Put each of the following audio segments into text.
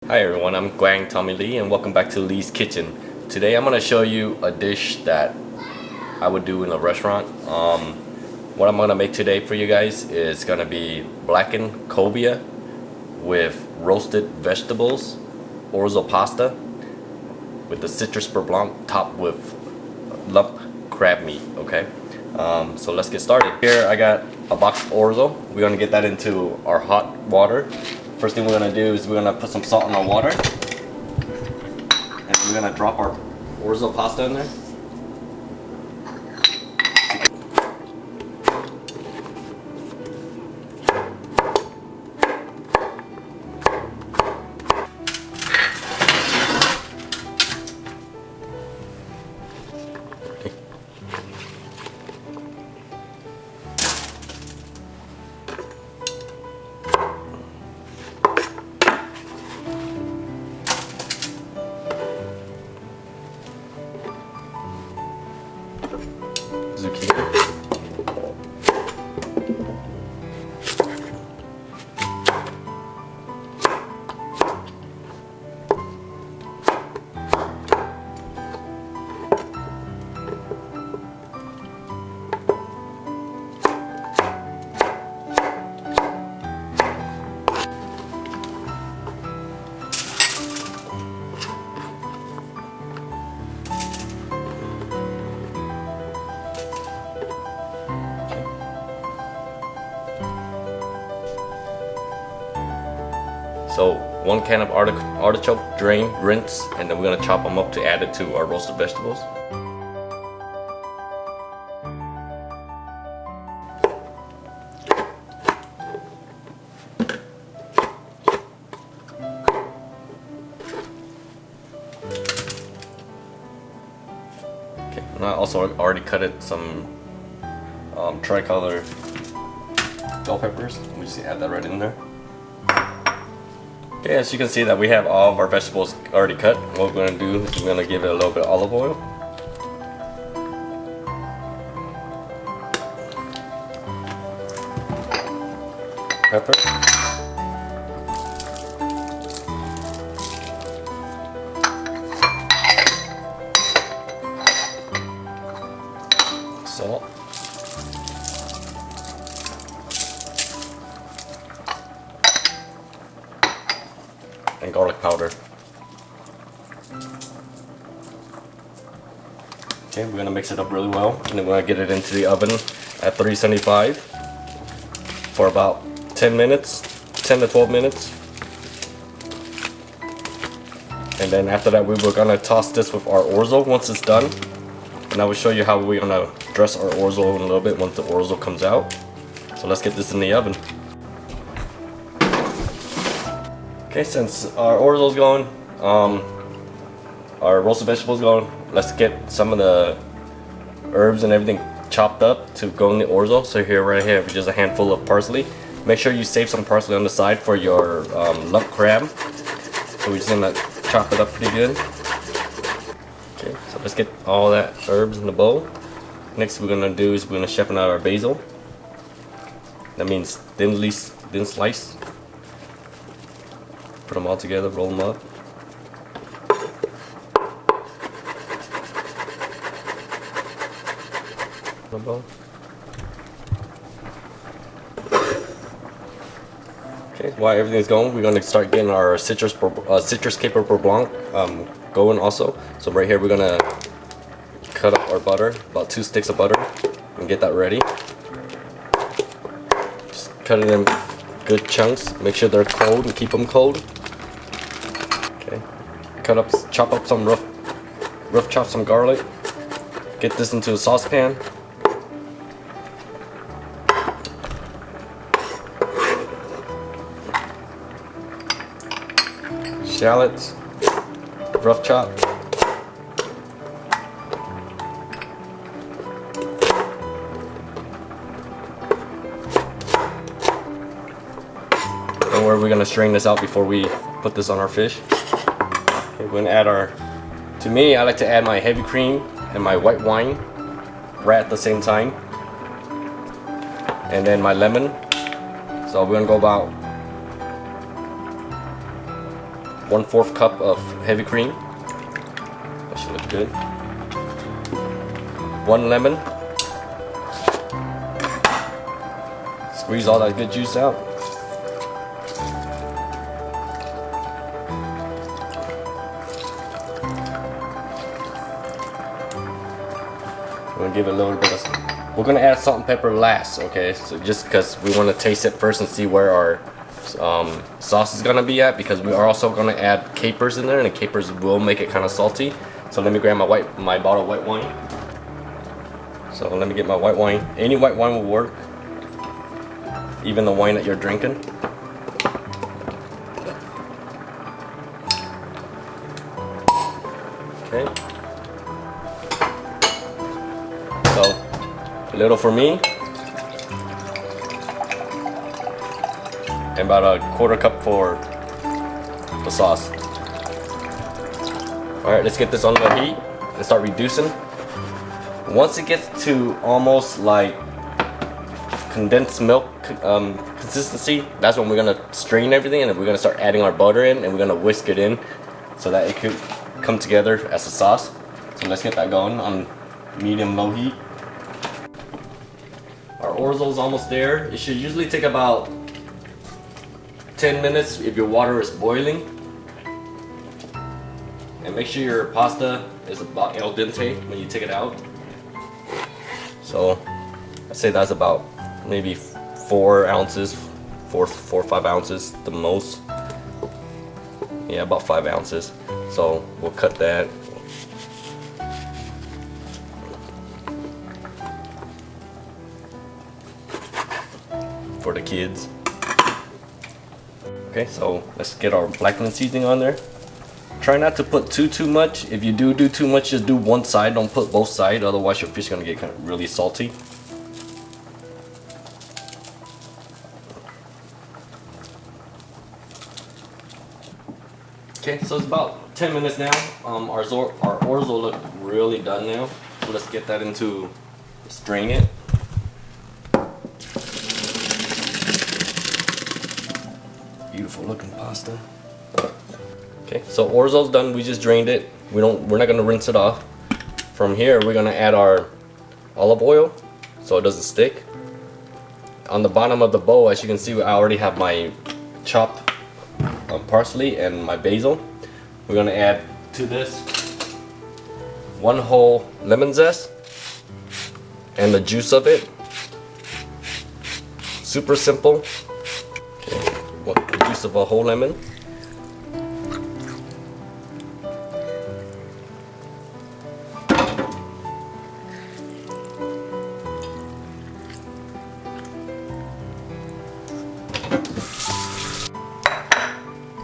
Hi everyone, I'm Guang Tommy Lee and welcome back to Lee's Kitchen. Today I'm going to show you a dish that I would do in a restaurant. What I'm going to make today for you guys is going to be Blackened Cobia with roasted vegetables, Orzo Pasta with the citrus per blanc topped with lump crab meat, okay? So let's get started. Here I got a box of Orzo. We're going to get that into our hot water. First thing we're going to do is we're going to put some salt in our water. And we're going to drop our Orzo pasta in there. Zucchini. So 1 can of artichoke, drain, rinse, and then we're going to chop them up to add it to our roasted vegetables. Okay, and I also already cut it some tricolor bell peppers. We just add that right in there. Okay, as you can see that we have all of our vegetables already cut. What we're going to do is we're going to give it a little bit of olive oil. Pepper. Salt. And garlic powder. Okay, we're going to mix it up really well, and then we're going to get it into the oven at 375 for about 10 minutes, 10 to 12 minutes. And then after that we were going to toss this with our Orzo once it's done. And I will show you how we're going to dress our Orzo in a little bit once the Orzo comes out. So let's get this in the oven. Okay, since our Orzo's going, our roasted vegetables going, let's get some of the herbs and everything chopped up to go in the Orzo. So here, right here, just a handful of parsley. Make sure you save some parsley on the side for your lump crab. So we're just gonna chop it up pretty good. Okay, so let's get all that herbs in the bowl. Next, we're gonna do is we're gonna chef out our basil. That means thin slice. Put them all together, roll them up. Okay, while everything's going, we're going to start getting our citrus caper per blanc going also. So right here we're going to cut up our butter, about 2 sticks of butter, and get that ready. Just cut it in good chunks. Make sure they're cold and keep them cold. Okay, chop up some rough chop some garlic. Get this into a saucepan. Shallots, rough chop. Don't worry, we're gonna strain this out before we put this on our fish. Okay, we're gonna add our, to me, I like to add my heavy cream and my white wine right at the same time. And then my lemon. So we're gonna go about 1/4 cup of heavy cream. That should look good. 1 lemon. Squeeze all that good juice out. We're gonna give it a little bit of. We're gonna add salt and pepper last, okay? So just because we want to taste it first and see where our sauce is gonna be at, because we are also gonna add capers in there, and the capers will make it kind of salty. So let me grab my bottle of white wine. So let me get my white wine. Any white wine will work, even the wine that you're drinking. Okay. So a little for me, and about a 1/4 cup for the sauce. All right, let's get this on the heat and start reducing. Once it gets to almost like condensed milk consistency, that's when we're gonna strain everything, and then we're gonna start adding our butter in, and we're gonna whisk it in so that it could come together as a sauce. So let's get that going on medium-low heat. Our orzo is almost there. It should usually take about 10 minutes if your water is boiling. And make sure your pasta is about al dente when you take it out. So I'd say that's about maybe 4 ounces, 4 or 5 ounces the most. Yeah, about 5 ounces. So we'll cut that. For the kids. Okay, so let's get our blackened seasoning on there. Try not to put too much. If you do too much, just do one side. Don't put both sides, otherwise your fish is gonna get kind of really salty. Okay, so it's about 10 minutes now. Our orzo look really done now. So let's get that into, strain it. Beautiful looking pasta. Okay, so orzo's done. We just drained it. We're not gonna rinse it off. From here, we're gonna add our olive oil so it doesn't stick. On the bottom of the bowl, as you can see, I already have my chopped parsley and my basil. We're gonna add to this 1 whole lemon zest and the juice of it. Super simple. Okay, the juice of a whole lemon.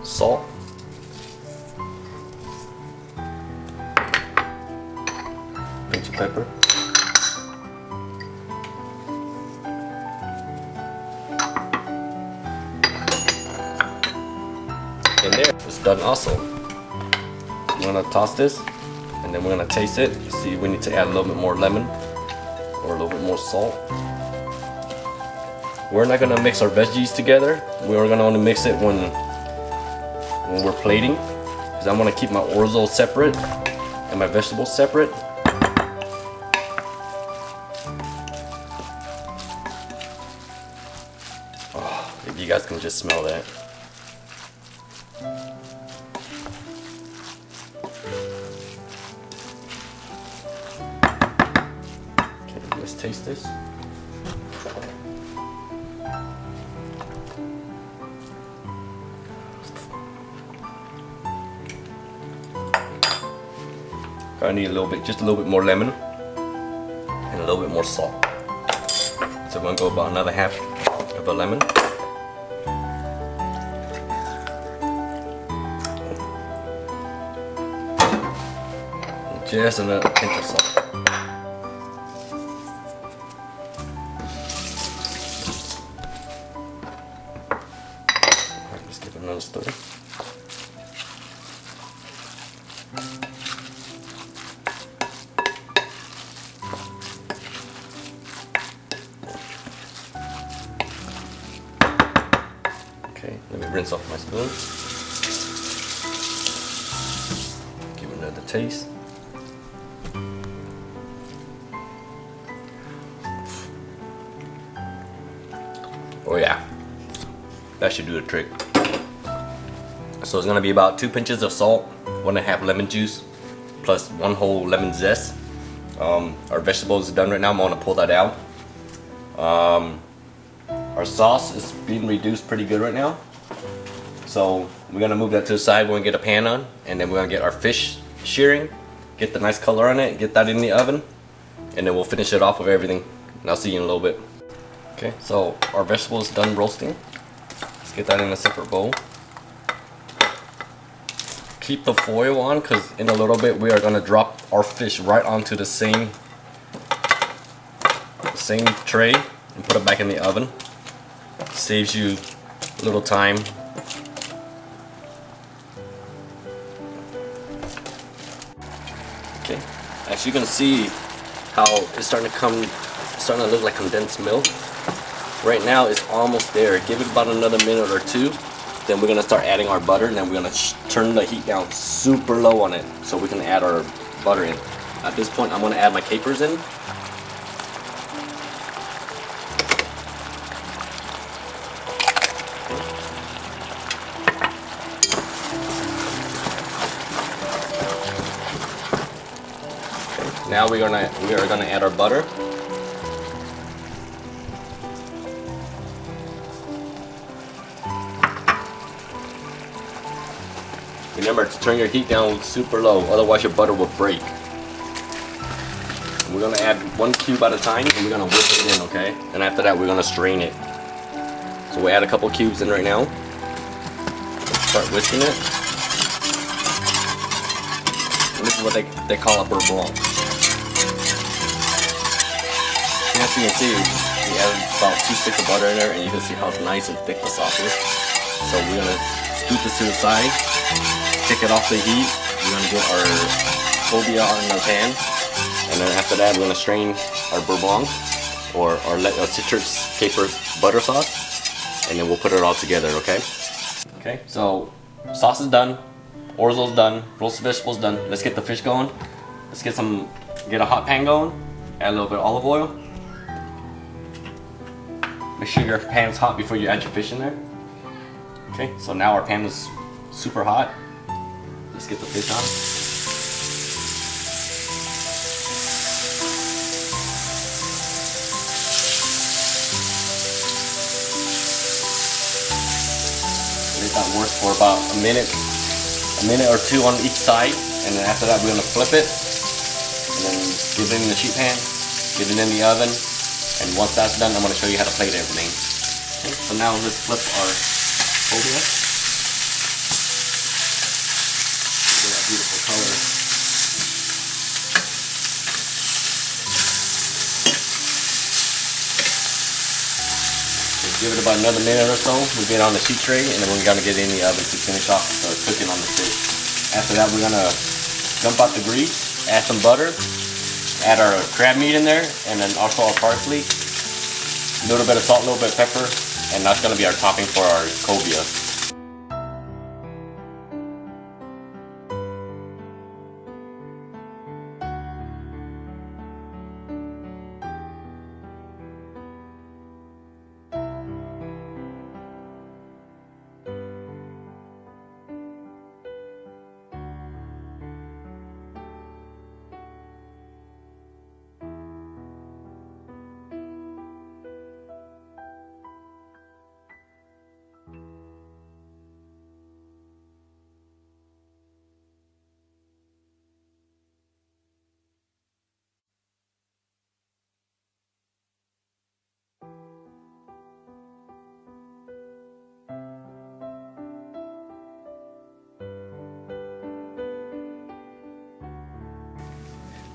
Salt, pinch of pepper, and there, it's done also. We're gonna toss this, and then we're gonna taste it. You see, we need to add a little bit more lemon or a little bit more salt. We're not gonna mix our veggies together. We're gonna only mix it when we're plating, because I'm gonna keep my orzo separate and my vegetables separate. Oh, if you guys can just smell that. Okay, let's taste this. I need just a little bit more lemon and a little bit more salt. So we're gonna go about another half of a lemon. And just a pinch of salt. Alright, let's give it another stir. Okay, let me rinse off my spoon. taste. Oh yeah, that should do the trick. So it's gonna be about 2 pinches of salt, 1.5 lemon juice, plus 1 whole lemon zest. Our vegetables is done right now. I'm gonna pull that out. Our sauce is being reduced pretty good right now. So we're gonna move that to the side. We're gonna get a pan on, and then we're gonna get our fish shearing, get the nice color on it, get that in the oven, and then we'll finish it off with everything. And I'll see you in a little bit. Okay, so our vegetables done roasting. Let's get that in a separate bowl. Keep the foil on, because in a little bit we are gonna drop our fish right onto the same tray and put it back in the oven. Saves you a little time. Okay, as you can see how it's starting to look like condensed milk. Right now it's almost there. Give it about another minute or two. Then we're gonna start adding our butter, and then we're gonna turn the heat down super low on it so we can add our butter in. At this point, I'm gonna add my capers in. Now we are gonna add our butter. Remember to turn your heat down super low, otherwise your butter will break. We're gonna add 1 cube at a time, and we're gonna whip it in, okay? And after that, we're gonna strain it. So we add a couple cubes in right now. Start whisking it. And this is what they call a beurre blanc. And as you can see, we added about 2 sticks of butter in there, and you can see how nice and thick the sauce is. So we're gonna scoop this to the side. Take it off the heat. We're gonna get our cobia on the pan, and then after that, we're gonna strain our beurre blanc or our citrus caper butter sauce, and then we'll put it all together. Okay. Okay. So sauce is done. Orzo's done. Roasted vegetables done. Let's get the fish going. Let's get a hot pan going. Add a little bit of olive oil. Make sure your pan's hot before you add your fish in there. Okay. So now our pan is super hot. Let's get the fish on. Let that work for about a minute or two on each side, and then after that we're gonna flip it, and then give it in the sheet pan, get it in the oven, and once that's done, I'm gonna show you how to plate everything. Okay, so now let's flip our cobia. Beautiful color. Just give it about another minute or so. We'll get on the sheet tray, and then we're gonna get in the oven to finish off cooking on the fish. After that, we're gonna dump out the grease, add some butter, add our crab meat in there, and then also our parsley, a little bit of salt, a little bit of pepper, and that's gonna be our topping for our cobia.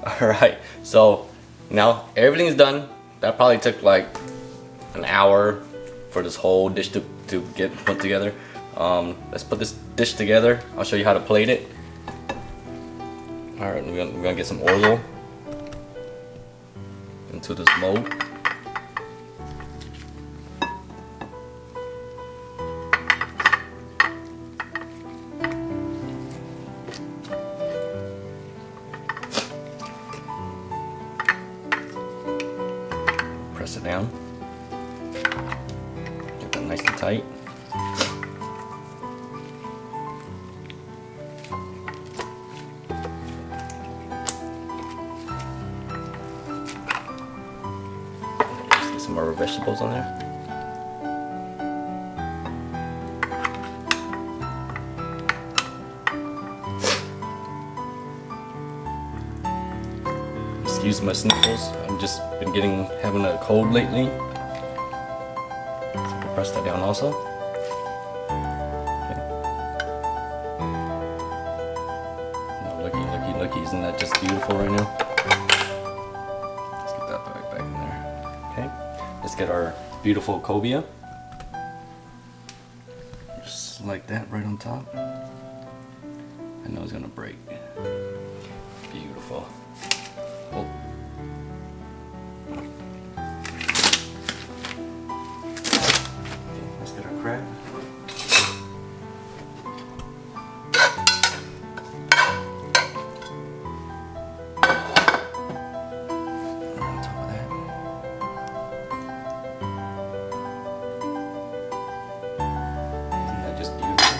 Alright, so now everything's done. That probably took like an hour for this whole dish to get put together. Let's put this dish together. I'll show you how to plate it. Alright, we're gonna get some Orzo into this mold. Press it down. Get that nice and tight. Just get some more vegetables on there. Excuse my sniffles. I've just been having a cold lately. So press that down also. Okay. Now looky, isn't that just beautiful right now? Let's get that back in there. Okay. Let's get our beautiful cobia. Just like that right on top. I know it's gonna break. Beautiful. Oh. Okay, let's get our crab. Right on top of that. Isn't that just beautiful?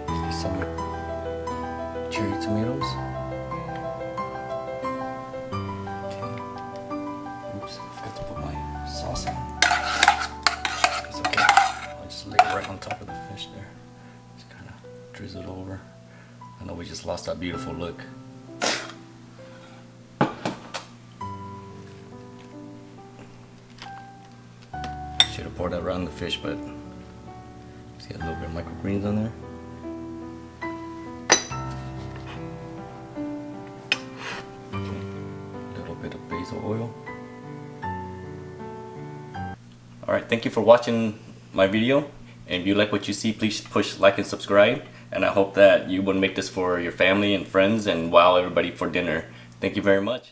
Let's get some cherry tomatoes. Right on top of the fish there. Just kind of drizzle it over. I know we just lost that beautiful look. Should have poured that around the fish, but just got a little bit of microgreens on there. A little bit of basil oil. Alright, thank you for watching my video. And if you like what you see, please push like and subscribe. And I hope that you will make this for your family and friends and wow everybody for dinner. Thank you very much.